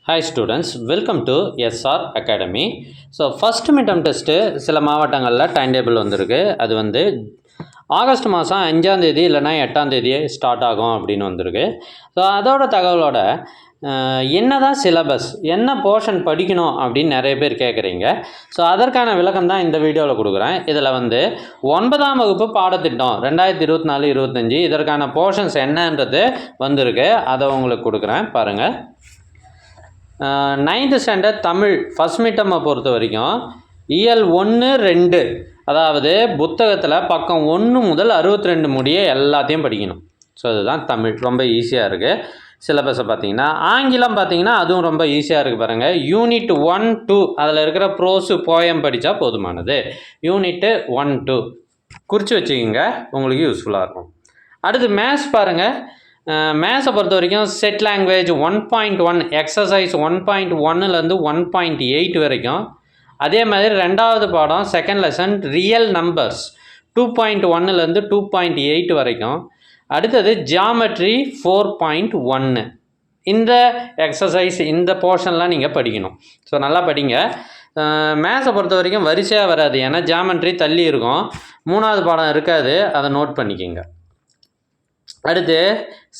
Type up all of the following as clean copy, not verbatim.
Hi students, welcome to SR Academy. So first midterm test சில மாவட்டங்களில் time table வந்திருக்கு. அது வந்து ஆகஸ்ட் மாதம் 5ஆம் தேதி இல்லைனா 8ஆம் தேதி ஸ்டார்ட் ஆகும் அப்படின்னு வந்திருக்கு. ஸோ அதோட தகவலோட என்ன தான் சிலபஸ், என்ன போர்ஷன் படிக்கணும் அப்படின்னு நிறைய பேர் கேட்குறீங்க. ஸோ அதற்கான விளக்கம் தான் இந்த வீடியோவில் கொடுக்குறேன். இதில் வந்து 9ஆம் வகுப்பு பாடத்திட்டம் 2024-25 இதற்கான போர்ஷன்ஸ் என்னன்றது வந்திருக்கு. அதை உங்களுக்கு கொடுக்குறேன் பாருங்கள். 9th ஸ்டாண்டர்ட் தமிழ் ஃபஸ்ட் மிட்டம்மை பொறுத்த வரைக்கும் இயல் 1-2 அதாவது புத்தகத்தில் பக்கம் 1 முதல் 62 முடிய எல்லாத்தையும் படிக்கணும். ஸோ அதுதான் தமிழ், ரொம்ப ஈஸியாக இருக்குது. சிலபஸை பார்த்தீங்கன்னா ஆங்கிலம் பார்த்தீங்கன்னா அதுவும் ரொம்ப ஈஸியாக இருக்குது பாருங்கள். யூனிட் 1-2 அதில் இருக்கிற ப்ரோஸு போயம் படித்தா போதுமானது. யூனிட்டு 1-2 குறித்து வச்சுக்கிங்க, உங்களுக்கு யூஸ்ஃபுல்லாக இருக்கும். அடுத்து மேத்ஸ் பாருங்கள். மேத்ஸை பொறுத்த வரைக்கும் செட் லாங்குவேஜ் 1.1 எக்ஸசைஸ் 1.1லேருந்து 1.8 வரைக்கும். அதே மாதிரி ரெண்டாவது பாடம் செகண்ட் லெசன் ரியல் நம்பர்ஸ் 2.1லேருந்து 2.8 வரைக்கும். அடுத்தது ஜியாமெட்ரி 4.1. இந்த எக்ஸசைஸ் இந்த போர்ஷன்லாம் நீங்கள் படிக்கணும். ஸோ நல்லா படிங்க. மேத்ஸை பொறுத்த வரைக்கும் வரிசையாக வராது, ஏன்னா ஜியாமெட்ரி தள்ளி இருக்கும். 3வது பாடம் இருக்காது, அதை நோட் பண்ணிக்கோங்க. அடுத்து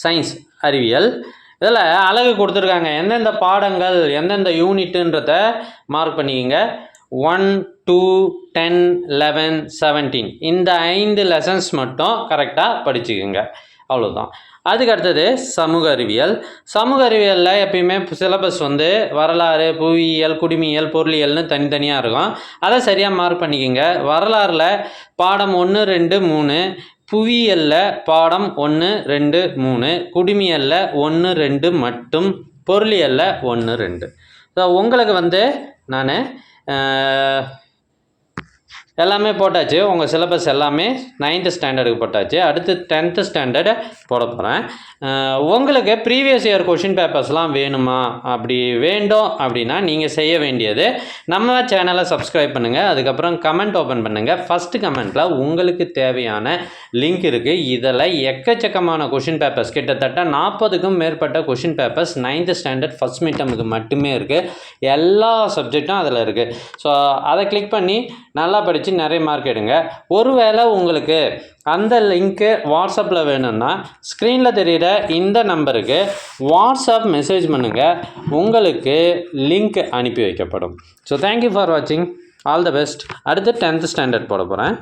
சயின்ஸ் அறிவியல். இதில் அழகு கொடுத்துருக்காங்க, எந்தெந்த பாடங்கள் எந்தெந்த யூனிட்டுன்றத மார்க் பண்ணிக்கோங்க. 1, 2, 10, 11, 17 இந்த 5 லெசன்ஸ் மட்டும் கரெக்டாக படிச்சுக்கோங்க, அவ்வளோதான். அதுக்கு அடுத்தது சமூக அறிவியல். சமூக அறிவியலில் எப்பயுமே சிலபஸ் வந்து வரலாறு, புவியியல், குடிமியல், பொருளியல்னு தனித்தனியாக இருக்கும். அதை சரியாக மார்க் பண்ணிக்கோங்க. வரலாறில் பாடம் 1, 2, 3, புவியியலில் பாடம் 1, 2, 3, குடிமியலில் 1, 2 மட்டும், பொருளியலில் 1, 2. ஸோ உங்களுக்கு வந்து நான் எல்லாமே போட்டாச்சு. உங்கள் சிலபஸ் எல்லாமே 9th ஸ்டாண்டர்டுக்கு போட்டாச்சு. அடுத்து 10th ஸ்டாண்டர்டு போட போகிறேன். உங்களுக்கு ப்ரீவியஸ் இயர் கொஷின் பேப்பர்ஸ்லாம் வேணுமா? அப்படி வேண்டும் அப்படின்னா நீங்கள் செய்ய வேண்டியது நம்ம சேனலை சப்ஸ்கிரைப் பண்ணுங்கள். அதுக்கப்புறம் கமெண்ட் ஓப்பன் பண்ணுங்கள். ஃபஸ்ட்டு கமெண்ட்டில் உங்களுக்கு தேவையான லிங்க் இருக்குது. இதில் எக்கச்சக்கமான கொஷின் பேப்பர்ஸ், கிட்டத்தட்ட 40க்கும் மேற்பட்ட question papers 9th standard first மிட்டமுக்கு மட்டுமே இருக்குது. எல்லா சப்ஜெக்டும் அதில் இருக்குது. ஸோ அதை கிளிக் பண்ணி நல்லா படித்து நிறைய மார்க் எடுங்க. ஒருவேளை உங்களுக்கு அந்த லிங்க்கு வாட்ஸ்அப்பில் வேணும்னா ஸ்க்ரீனில் தெரிகிற இந்த நம்பருக்கு வாட்ஸ்அப் மெசேஜ் பண்ணுங்கள், உங்களுக்கு லிங்க் அனுப்பி வைக்கப்படும். ஸோ தேங்க்யூ ஃபார் வாட்சிங், ஆல் த பெஸ்ட். அடுத்து 10th ஸ்டாண்டர்ட் போட போகிறேன்.